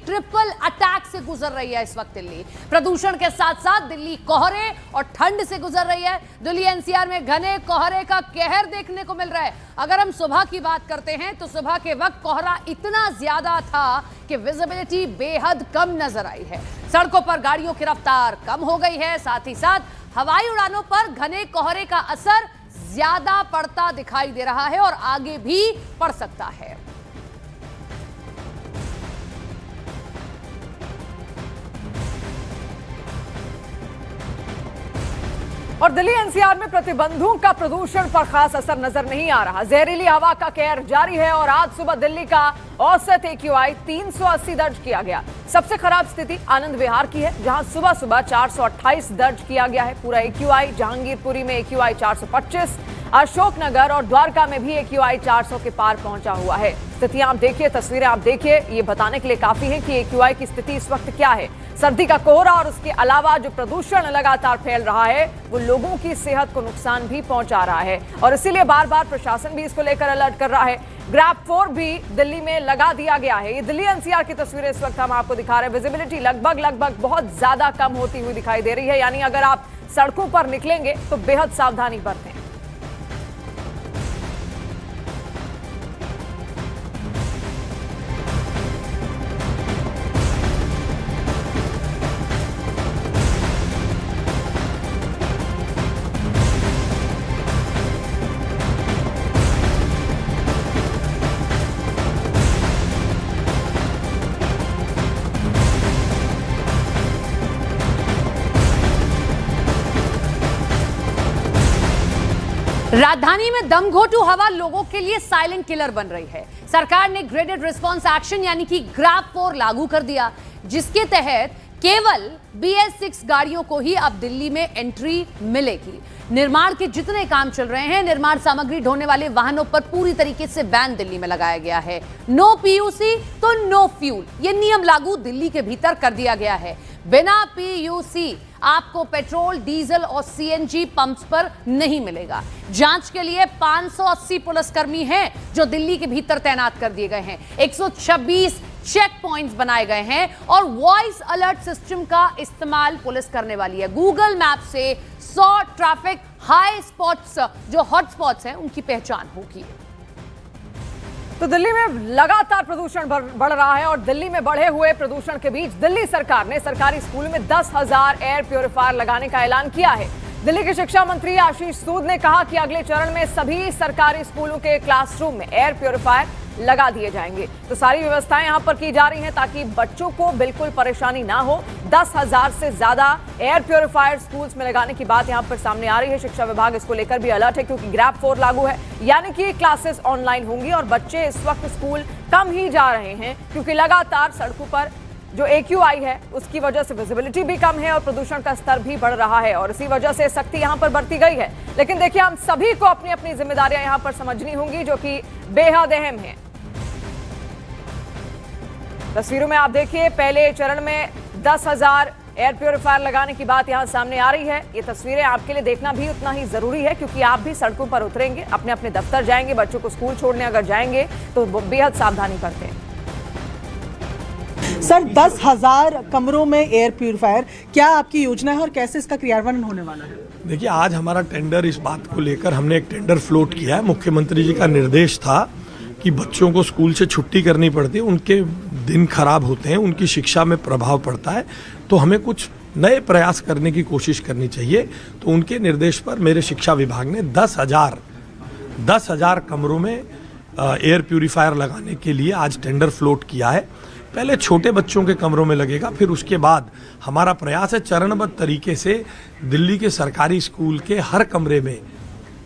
Triple attack से गुजर रही है इस वक्त दिल्ली। प्रदूषण के साथ साथ दिल्ली कोहरे और ठंड से गुजर रही है। दिल्ली एनसीआर में घने कोहरे का कहर देखने को मिल रहा है। अगर हम सुबह की बात करते हैं तो सुबह के वक्त कोहरा इतना ज्यादा था कि विजिबिलिटी बेहद कम नजर आई है। सड़कों पर गाड़ियों की रफ्तार कम हो गई है। साथ ही साथ हवाई उड़ानों पर घने कोहरे का असर ज्यादा पड़ता दिखाई दे रहा है और आगे भी पड़ सकता है। और दिल्ली एनसीआर में प्रतिबंधों का प्रदूषण पर खास असर नजर नहीं आ रहा। जहरीली हवा का कहर जारी है और आज सुबह दिल्ली का औसत AQI 380 दर्ज किया गया। सबसे खराब स्थिति आनंद विहार की है, जहां सुबह सुबह 428 दर्ज किया गया है पूरा AQI। जहांगीरपुरी में AQI 425, अशोकनगर और द्वारका में भी AQI 400 के पार पहुंचा हुआ है। स्थितियां आप देखिए, तस्वीरें आप देखिए, ये बताने के लिए काफी है कि AQI की स्थिति इस वक्त क्या है। सर्दी का कोहरा और उसके अलावा जो प्रदूषण लगातार फैल रहा है वो लोगों की सेहत को नुकसान भी पहुंचा रहा है और इसीलिए बार बार प्रशासन भी इसको लेकर अलर्ट कर रहा है। ग्रैब 4 भी दिल्ली में लगा दिया गया है। ये दिल्ली एनसीआर की तस्वीरें इस वक्त हम आपको दिखा रहे हैं। विजिबिलिटी लगभग बहुत ज्यादा कम होती हुई दिखाई दे रही है, यानी अगर आप सड़कों पर निकलेंगे तो बेहद सावधानी बरतें। राजधानी में दमघोटू हवा लोगों के लिए साइलेंट किलर बन रही है। सरकार ने ग्रेडेड रिस्पांस एक्शन यानी कि ग्रैब 4 लागू कर दिया, जिसके तहत केवल BS6 गाड़ियों को ही अब दिल्ली में एंट्री मिलेगी। निर्माण के जितने काम चल रहे हैं, निर्माण सामग्री ढोने वाले वाहनों पर पूरी तरीके से बैन दिल्ली में लगाया गया है। नो PUC तो नो फ्यूल, ये नियम लागू दिल्ली के भीतर कर दिया गया है। बिना PUC आपको पेट्रोल, डीजल और CNG पंप्स पर नहीं मिलेगा। जांच के लिए 580 पुलिसकर्मी हैं जो दिल्ली के भीतर तैनात कर दिए गए हैं। 126 चेक पॉइंट्स बनाए गए हैं और वॉइस अलर्ट सिस्टम का इस्तेमाल पुलिस करने वाली है। गूगल मैप से 100 ट्रैफिक हाई स्पॉट्स, जो हॉट स्पॉट्स हैं, उनकी पहचान होगी। तो दिल्ली में लगातार प्रदूषण बढ़ रहा है और दिल्ली में बढ़े हुए प्रदूषण के बीच दिल्ली सरकार ने सरकारी स्कूलों में 10,000 एयर प्यूरिफायर लगाने का ऐलान किया है। दिल्ली के शिक्षा मंत्री आशीष सूद ने कहा कि अगले चरण में सभी सरकारी स्कूलों के क्लासरूम में एयर प्यूरिफायर लगा दिए जाएंगे। तो सारी व्यवस्थाएं यहां पर की जा रही हैं ताकि बच्चों को बिल्कुल परेशानी ना हो। 10,000 से ज्यादा एयर प्यूरिफायर स्कूल्स में लगाने की बात यहां पर सामने आ रही है। शिक्षा विभाग इसको लेकर भी अलर्ट है क्योंकि ग्रैब 4 लागू है, यानी कि क्लासेस ऑनलाइन होंगी और बच्चे इस वक्त स्कूल कम ही जा रहे हैं क्योंकि लगातार सड़कों पर जो AQI है उसकी वजह से विजिबिलिटी भी कम है और प्रदूषण का स्तर भी बढ़ रहा है और इसी वजह से सख्ती यहां पर बरती गई है। लेकिन देखिए, हम सभी को अपनी अपनी जिम्मेदारियां यहां पर समझनी होंगी जो कि बेहद अहम है। तस्वीरों में आप देखिए, पहले चरण में 10,000 एयर प्यूरिफायर लगाने की बात यहां सामने आ रही है। ये तस्वीरें आपके लिए देखना भी उतना ही जरूरी है क्योंकि आप भी सड़कों पर उतरेंगे, अपने अपने दफ्तर जाएंगे, बच्चों को स्कूल छोड़ने अगर जाएंगे तो बेहद सावधानी बरतें। सर, 10,000 कमरों में एयर प्यूरिफायर, क्या आपकी योजना है और कैसे इसका क्रियान्वयन होने वाला है? देखिए, आज हमारा टेंडर, इस बात को लेकर हमने एक टेंडर फ्लोट किया है। मुख्यमंत्री जी का निर्देश था कि बच्चों को स्कूल से छुट्टी करनी पड़ती है, उनके दिन खराब होते हैं, उनकी शिक्षा में प्रभाव पड़ता है, तो हमें कुछ नए प्रयास करने की कोशिश करनी चाहिए। तो उनके निर्देश पर मेरे शिक्षा विभाग ने 10,000 कमरों में एयर प्यूरिफायर लगाने के लिए आज टेंडर फ्लोट किया है। पहले छोटे बच्चों के कमरों में लगेगा, फिर उसके बाद हमारा प्रयास है चरणबद्ध तरीके से दिल्ली के सरकारी स्कूल के हर कमरे में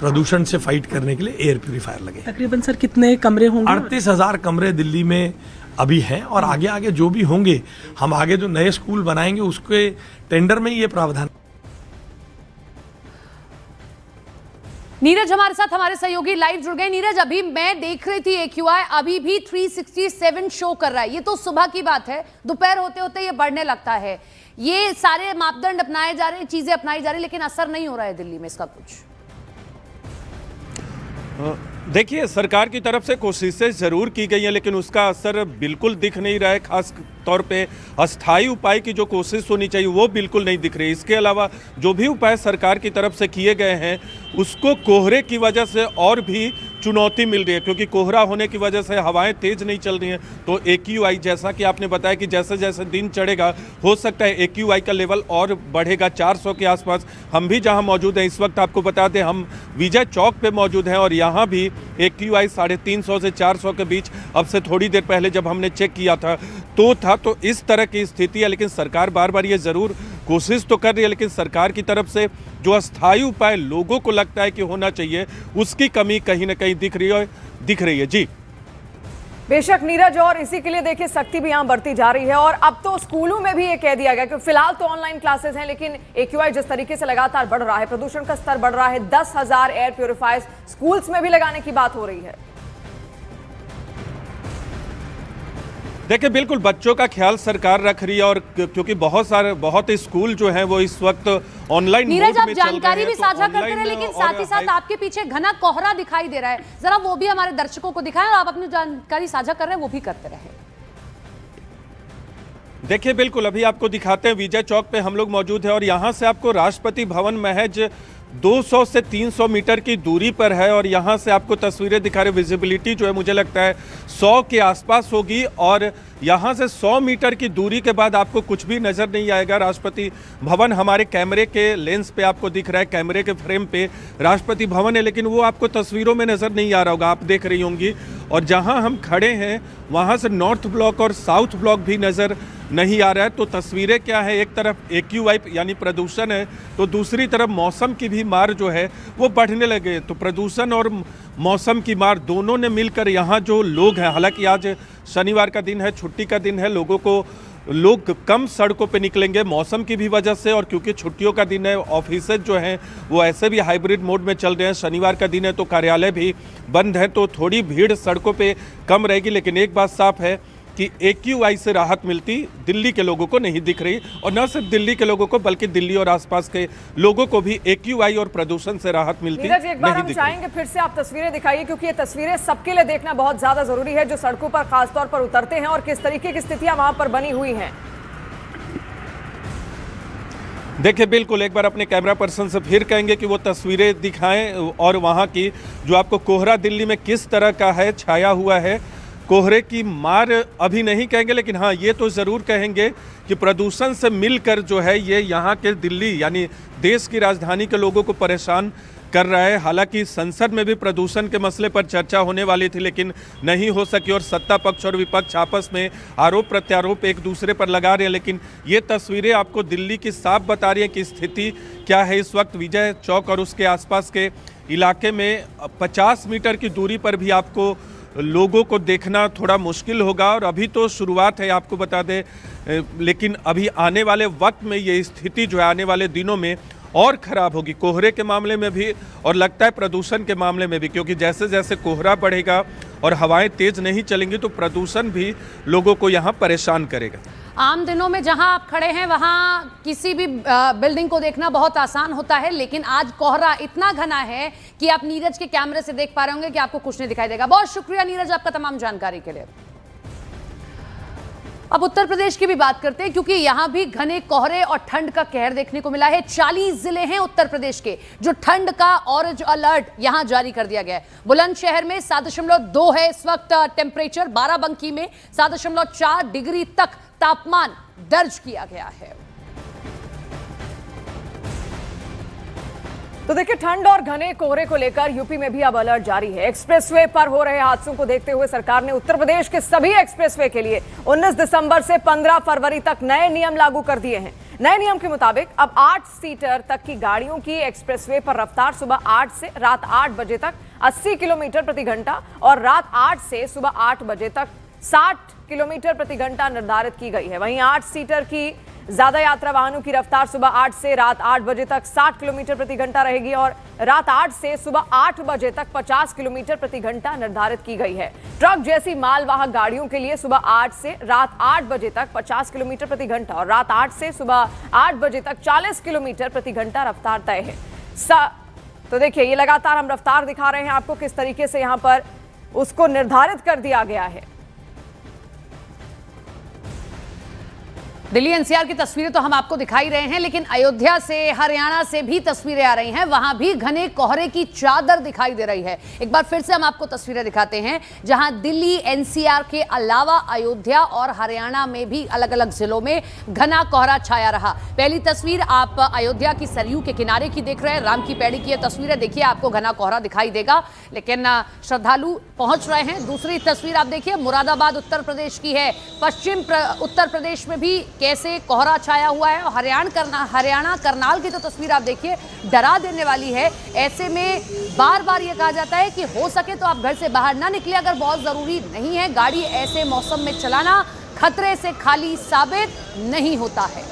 प्रदूषण से फाइट करने के लिए एयर प्यूरिफायर लगे। तकरीबन सर कितने कमरे होंगे? 38,000 कमरे दिल्ली में अभी हैं और आगे आगे जो भी होंगे, हम आगे जो नए स्कूल बनाएंगे उसके टेंडर में ये प्रावधान। नीरज हमारे साथ, हमारे सहयोगी लाइव जुड़ गए। नीरज, अभी मैं देख रही थी AQI अभी भी 367 शो कर रहा है। ये तो सुबह की बात है, दोपहर होते होते ये बढ़ने लगता है। ये सारे मापदंड अपनाए जा रहे हैं, चीजें अपनाई जा रही, लेकिन असर नहीं हो रहा है दिल्ली में इसका कुछ। देखिए, सरकार की तरफ से कोशिशें ज़रूर की गई हैं, लेकिन उसका असर बिल्कुल दिख नहीं रहा है। खास तौर पे अस्थायी उपाय की जो कोशिश होनी चाहिए वो बिल्कुल नहीं दिख रही। इसके अलावा जो भी उपाय सरकार की तरफ से किए गए हैं उसको कोहरे की वजह से और भी चुनौती मिल रही है, क्योंकि कोहरा होने की वजह से हवाएं तेज नहीं चल रही हैं। तो AQI, जैसा कि आपने बताया कि जैसे जैसे दिन चढ़ेगा हो सकता है AQI का लेवल और बढ़ेगा 400 के आसपास। हम भी जहां मौजूद हैं इस वक्त, आपको बता दें, हम विजय चौक पे मौजूद हैं और यहाँ भी AQI 350 से 400 के बीच अब से थोड़ी देर पहले जब हमने चेक किया था तो इस तरह की स्थिति है। लेकिन सरकार बार बार ये ज़रूर कोशिश तो कर रही है, लेकिन सरकार की तरफ से जो अस्थायी उपाय लोगों को लगता है कि होना चाहिए उसकी कमी कहीं ना कहीं दिख रही है। जी बेशक नीरज, और इसी के लिए देखिए सख्ती भी यहाँ बढ़ती जा रही है। और अब तो स्कूलों में भी ये कह दिया गया कि फिलहाल तो ऑनलाइन क्लासेस हैं, लेकिन AQI जिस तरीके से लगातार बढ़ रहा है, प्रदूषण का स्तर बढ़ रहा है, 10,000 एयर प्यूरिफायर्स स्कूल्स में भी लगाने की बात हो रही है। देखिए, बिल्कुल बच्चों का ख्याल सरकार रख रही है, और क्योंकि बहुत स्कूल जो हैं वो इस वक्त ऑनलाइन नीरज, आप जानकारी भी साझा करते रहे, लेकिन साथ ही साथ आपके पीछे घना कोहरा दिखाई दे रहा है, जरा वो भी हमारे दर्शकों को दिखाएं। और आप अपनी जानकारी साझा कर रहे हैं वो भी करते रहे। देखिए, बिल्कुल अभी आपको दिखाते हैं, विजय चौक पे हम लोग मौजूद हैं और यहाँ से आपको राष्ट्रपति भवन महज 200 से 300 मीटर की दूरी पर है। और यहाँ से आपको तस्वीरें दिखा रहे, विजिबिलिटी जो है मुझे लगता है 100 के आसपास होगी। और यहाँ से 100 मीटर की दूरी के बाद आपको कुछ भी नज़र नहीं आएगा। राष्ट्रपति भवन हमारे कैमरे के लेंस पे आपको दिख रहा है, कैमरे के फ्रेम पे राष्ट्रपति भवन है, लेकिन वो आपको तस्वीरों में नज़र नहीं आ रहा होगा, आप देख रही होंगी। और जहाँ हम खड़े हैं वहाँ से नॉर्थ ब्लॉक और साउथ ब्लॉक भी नज़र नहीं आ रहा है। तो तस्वीरें क्या है, एक तरफ AQI यानी प्रदूषण है, तो दूसरी तरफ मौसम की भी मार जो है वो बढ़ने लगे। तो प्रदूषण और मौसम की मार दोनों ने मिलकर यहाँ जो लोग हैं, हालांकि आज शनिवार का दिन है, छुट्टी का दिन है, लोग कम सड़कों पे निकलेंगे मौसम की भी वजह से, और क्योंकि छुट्टियों का दिन है, ऑफिस जो हैं वो ऐसे भी हाइब्रिड मोड में चल रहे हैं। शनिवार का दिन है तो कार्यालय भी बंद है, तो थोड़ी भीड़ सड़कों पे कम रहेगी। लेकिन एक बात साफ है कि AQI से राहत मिलती दिल्ली के लोगों को नहीं दिख रही, और न सिर्फ दिल्ली के लोगों को बल्कि दिल्ली और आसपास के लोगों को भी AQI और प्रदूषण से राहत मिलती नीरज, एक बार नहीं हम दिख चाहेंगे फिर से आप तस्वीरें दिखाइए, क्योंकि ये तस्वीरें सबके लिए देखना बहुत ज्यादा जरूरी है जो सड़कों पर खासतौर पर उतरते हैं और किस तरीके की स्थितियां वहां पर बनी हुई हैं। देखिए, बिल्कुल एक बार अपने कैमरा पर्सन से फिर कहेंगे कि वो तस्वीरें दिखाएं, और वहाँ की जो आपको कोहरा दिल्ली में किस तरह का है, छाया हुआ है। कोहरे की मार अभी नहीं कहेंगे, लेकिन हाँ ये तो ज़रूर कहेंगे कि प्रदूषण से मिलकर जो है ये यहाँ के दिल्ली यानी देश की राजधानी के लोगों को परेशान कर रहा है। हालांकि संसद में भी प्रदूषण के मसले पर चर्चा होने वाली थी, लेकिन नहीं हो सकी, और सत्ता पक्ष और विपक्ष आपस में आरोप प्रत्यारोप एक दूसरे पर लगा रहे हैं। लेकिन ये तस्वीरें आपको दिल्ली की साफ बता रही हैं कि स्थिति क्या है इस वक्त। विजय चौक और उसके आसपास के इलाके में 50 मीटर की दूरी पर भी आपको लोगों को देखना थोड़ा मुश्किल होगा, और अभी तो शुरुआत है आपको बता दें, लेकिन अभी आने वाले वक्त में ये स्थिति जो है आने वाले दिनों में और ख़राब होगी, कोहरे के मामले में भी और लगता है प्रदूषण के मामले में भी, क्योंकि जैसे जैसे कोहरा बढ़ेगा और हवाएं तेज़ नहीं चलेंगी तो प्रदूषण भी लोगों को यहाँ परेशान करेगा। आम दिनों में जहां आप खड़े हैं वहां किसी भी बिल्डिंग को देखना बहुत आसान होता है, लेकिन आज कोहरा इतना घना है कि आप नीरज के कैमरे से देख पा रहे होंगे कि आपको कुछ नहीं दिखाई देगा। बहुत शुक्रिया नीरज आपका तमाम जानकारी के लिए। अब उत्तर प्रदेश की भी बात करते हैं, क्योंकि यहां भी घने कोहरे और ठंड का कहर देखने को मिला है। 40 जिले हैं उत्तर प्रदेश के जो ठंड का ऑरेंज अलर्ट यहां जारी कर दिया गया है। बुलंदशहर में 7.2 है इस वक्त टेम्परेचर, बाराबंकी में 7.4 डिग्री तक तापमान दर्ज किया गया है। तो देखिए, ठंड और घने कोहरे को लेकर यूपी में भी अब अलर्ट जारी है। एक्सप्रेसवे पर हो रहे हादसों को देखते हुए सरकार ने उत्तर प्रदेश के सभी एक्सप्रेसवे के लिए 19 दिसंबर से 15 फरवरी तक नए नियम लागू कर दिए हैं। नए नियम के मुताबिक अब 8 सीटर तक की गाड़ियों की एक्सप्रेसवे पर रफ्तार सुबह 8 से रात 8 बजे तक 80 किलोमीटर प्रति घंटा और रात 8 से सुबह 8 बजे तक 60 किलोमीटर प्रति घंटा निर्धारित की गई है। वहीं 8 सीटर की ज्यादा यात्रा वाहनों की रफ्तार सुबह 8 से रात 8 बजे तक 60 किलोमीटर प्रति घंटा रहेगी और रात 8 से सुबह 8 बजे तक 50 किलोमीटर प्रति घंटा निर्धारित की गई है। ट्रक जैसी मालवाहक गाड़ियों के लिए सुबह 8 से रात 8 बजे तक 50 किलोमीटर प्रति घंटा और रात 8 से सुबह 8 बजे तक 40 किलोमीटर प्रति घंटा रफ्तार तय है। तो देखिए ये लगातार हम रफ्तार दिखा रहे हैं आपको किस तरीके से यहां पर उसको निर्धारित कर दिया गया है। दिल्ली एनसीआर की तस्वीरें तो हम आपको दिखाई रहे हैं, लेकिन अयोध्या से, हरियाणा से भी तस्वीरें आ रही हैं। वहां भी घने कोहरे की चादर दिखाई दे रही है। एक बार फिर से हम आपको तस्वीरें दिखाते हैं, जहां दिल्ली एनसीआर के अलावा अयोध्या और हरियाणा में भी अलग अलग जिलों में घना कोहरा छाया रहा। पहली तस्वीर आप अयोध्या की सरयू के किनारे की देख रहे हैं, राम की पैड़ी की ये तस्वीरें देखिए, आपको घना कोहरा दिखाई देगा, लेकिन श्रद्धालु पहुंच रहे हैं। दूसरी तस्वीर आप देखिए, मुरादाबाद उत्तर प्रदेश की है। पश्चिम उत्तर प्रदेश में भी कैसे कोहरा छाया हुआ है। हरियाणा करनाल की तो तस्वीर आप देखिए, डरा देने वाली है। ऐसे में बार बार ये कहा जाता है कि हो सके तो आप घर से बाहर ना निकले, अगर बहुत जरूरी नहीं है। गाड़ी ऐसे मौसम में चलाना खतरे से खाली साबित नहीं होता है।